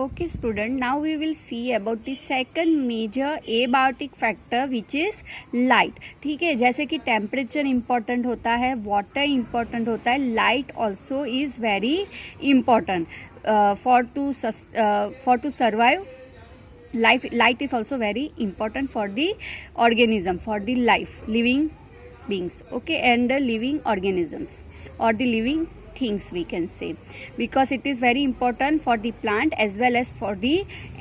Okay student, now we will see about the second major abiotic factor which is light. ठीक है, जैसे कि temperature important होता है, वाटर इम्पॉर्टेंट होता है, light also is very important for to survive. Light is also very important for the organism, for the life, living beings, okay, and the living organisms or the living things we can say, because it is very important for the plant as well as for the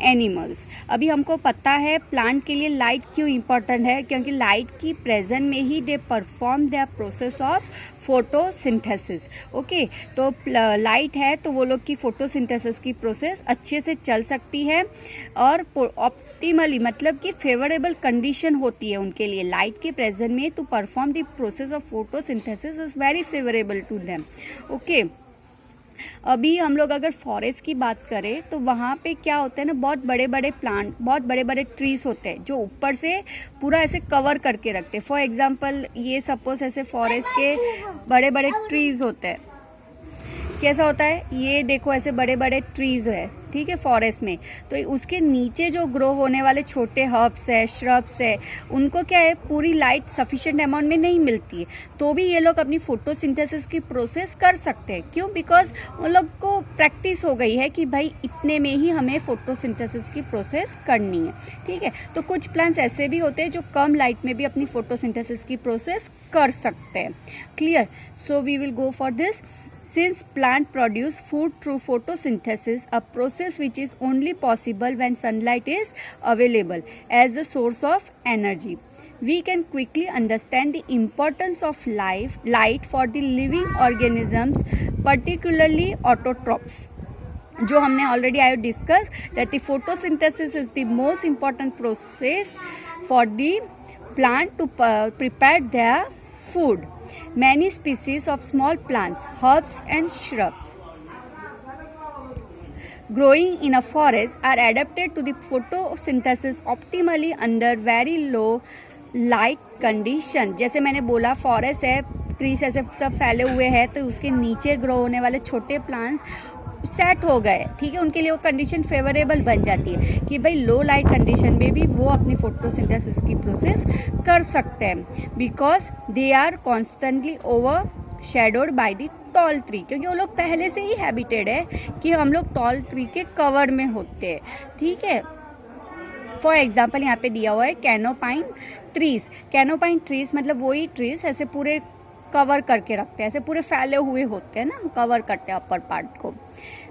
animals. अभी हमको पता है plant के लिए light क्यों important है, क्योंकि light की प्रेजेंट में ही they perform the process of photosynthesis. Okay, तो लाइट है तो वो लोग की फोटोसिंथेसिस की प्रोसेस अच्छे से चल सकती है और ऑप्टिमली मतलब कि फेवरेबल कंडीशन होती है उनके लिए. लाइट के प्रेजेंट में to perform the process of photosynthesis is very favourable to them. Okay, अभी हम लोग अगर फॉरेस्ट की बात करें तो वहाँ पे क्या होता है ना, बहुत बड़े बड़े प्लांट, बहुत बड़े बड़े ट्रीज होते हैं जो ऊपर से पूरा ऐसे कवर करके रखते हैं. फॉर एग्जांपल ये सपोज ऐसे फॉरेस्ट के बड़े बड़े ट्रीज होते हैं. कैसा होता है, ये देखो ऐसे बड़े बड़े ट्रीज है, ठीक है, फॉरेस्ट में. तो उसके नीचे जो ग्रो होने वाले छोटे हर्ब्स है, श्रब्स है, उनको क्या है, पूरी लाइट सफिशिएंट अमाउंट में नहीं मिलती है, तो भी ये लोग अपनी फोटोसिंथेसिस की प्रोसेस कर सकते हैं. क्यों? बिकॉज उन लोग को प्रैक्टिस हो गई है कि भाई इतने में ही हमें फोटोसिंथेसिस की प्रोसेस करनी है. ठीक है, तो कुछ प्लांट्स ऐसे भी होते हैं जो कम लाइट में भी अपनी फोटोसिंथेसिस की प्रोसेस कर सकते हैं. Clear? So we will go for this. Since plant produce food through photosynthesis, a process which is only possible when sunlight is available as a source of energy, we can quickly understand the importance of light for the living organisms, particularly autotrophs. जो हमने already I have discussed that the photosynthesis is the most important process for the plant to prepare their food. Many species of small plants, herbs and shrubs growing in a forest are adapted to the photosynthesis optimally under very low light condition. जैसे मैंने बोला forest है, trees ऐसे सब फैले हुए हैं, तो उसके नीचे ग्रो होने वाले छोटे प्लांट्स सेट हो गए, ठीक है, उनके लिए वो कंडीशन फेवरेबल बन जाती है कि भाई लो लाइट कंडीशन में भी वो अपनी फोटोसिंथेसिस की प्रोसेस कर सकते हैं. Because they are constantly over shadowed by the tall tree, क्योंकि वो लोग पहले से ही हैबिटेड है कि हम लोग टॉल ट्री के कवर में होते हैं. ठीक है, फॉर एग्जाम्पल यहाँ पे दिया हुआ है कैनोपाइन ट्रीज. कैनोपाइन ट्रीज मतलब वही ट्रीज ऐसे पूरे कवर करके रखते हैं, ऐसे पूरे फैले हुए होते हैं ना, कवर करते हैं अपर पार्ट को.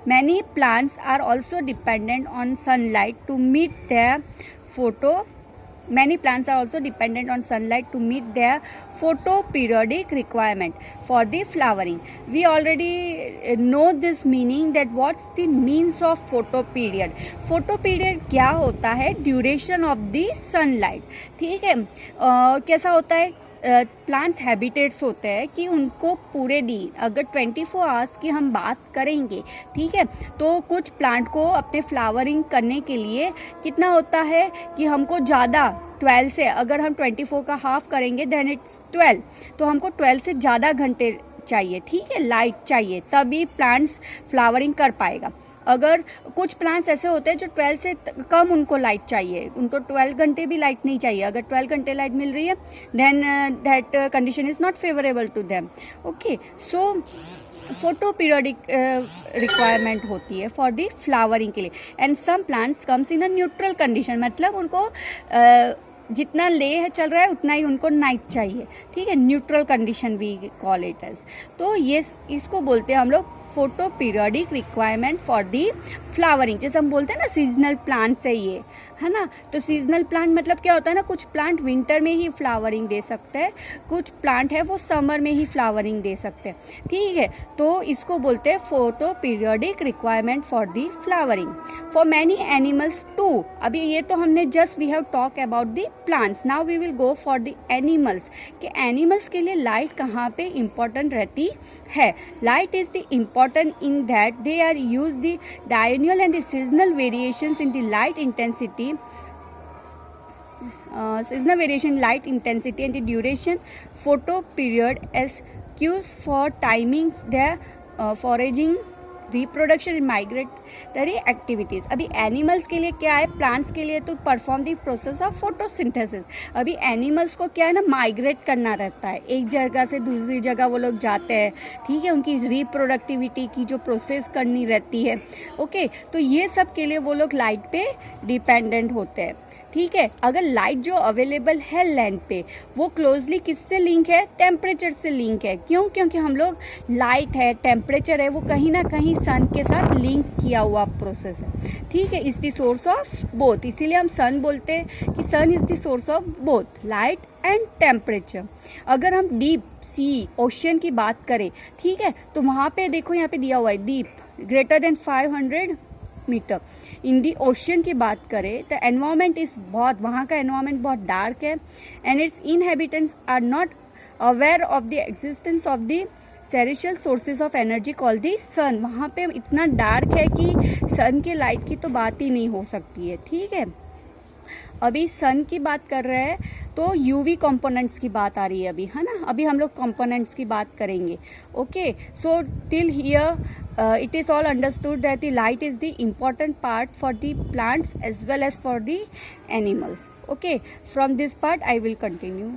Many plants are also dependent on sunlight to meet their photoperiodic requirement for the flowering. We already know this meaning that what's the means of photoperiod. photoperiod क्या होता है? Duration of the sunlight. ठीक है, कैसा होता है, plants habitats होते हैं कि उनको पूरे दिन, अगर 24 आवर्स की हम बात करेंगे, ठीक है, तो कुछ प्लांट को अपने फ्लावरिंग करने के लिए कितना होता है कि हमको ज़्यादा 12 से, अगर हम 24 का हाफ करेंगे देन इट्स 12, तो हमको 12 से ज़्यादा घंटे चाहिए, ठीक है, लाइट चाहिए, तभी प्लांट्स फ्लावरिंग कर पाएगा. अगर कुछ प्लांट्स ऐसे होते हैं जो 12 से कम उनको लाइट चाहिए, उनको 12 घंटे भी लाइट नहीं चाहिए. अगर 12 घंटे लाइट मिल रही है then that condition is not favourable to them. Okay, so photoperiodic requirement होती है फॉर दी फ्लावरिंग के लिए. And some plants comes in a neutral condition, मतलब उनको जितना ले चल रहा है उतना ही उनको नाइट चाहिए. ठीक है, neutral condition we call it as. तो ये इसको बोलते हैं हम लोग photoperiodic requirement for the flowering. जैसे हम बोलते हैं ना सीजनल प्लांट्स है ये, है ना, तो सीजनल प्लांट मतलब क्या होता है ना, कुछ प्लांट विंटर में ही फ्लावरिंग दे सकते हैं, कुछ प्लांट है वो समर में ही फ्लावरिंग दे सकते हैं. ठीक है, तो इसको बोलते हैं photoperiodic requirement for the flowering. For many animals too. अभी ये तो हमने just we have talk about the plants. Now we will go for the animals, कि एनिमल्स के लिए लाइट कहाँ पे इम्पोर्टेंट रहती है. Light is the important in that they are use the diurnal and the seasonal variations in the light intensity, seasonal variation in light intensity and the duration photoperiod as cues for timing their foraging reproduction, migratory activities. अभी animals के लिए क्या है, plants के लिए तो perform the process of photosynthesis. अभी animals को क्या है ना, माइग्रेट करना रहता है, एक जगह से दूसरी जगह वो लोग जाते हैं, ठीक है, उनकी रिप्रोडक्टिविटी की जो प्रोसेस करनी रहती है, ओके। तो ये सब के लिए वो लोग लाइट पे डिपेंडेंट होते हैं, ठीक है। अगर लाइट जो अवेलेबल है लैंड पे, वो क्लोजली किससे लिंक है, टेम्परेचर से लिंक है। क्यों? क्योंकि हम लोग लाइट है, टेम्परेचर है, वो कहीं ना कहीं सन के साथ लिंक किया हुआ प्रोसेस है, ठीक है। Is the source of both, इसीलिए हम सन बोलते हैं कि sun is the source of both light and temperature. अगर हम डीप सी, ओशन की बात करें, ठीक है, तो वहाँ पे देखो, यहाँ पे दिया हुआ है deep greater than 500 metre. In the ocean की बात करें तो एनवायरमेंट इज बहुत, वहाँ का एनवायरमेंट बहुत डार्क है, and its inhabitants are not aware of the existence of the celestial sources of energy call the sun. वहाँ पे इतना डार्क है कि सन के लाइट की तो बात ही नहीं हो सकती है, ठीक है। अभी सन की बात कर रहे हैं तो यूवी कंपोनेंट्स की बात आ रही है अभी, है ना। अभी हम लोग कंपोनेंट्स की बात करेंगे, okay. So till here it is all understood that the light is the important part for the plants as well as for the animals, okay. From this part I will continue.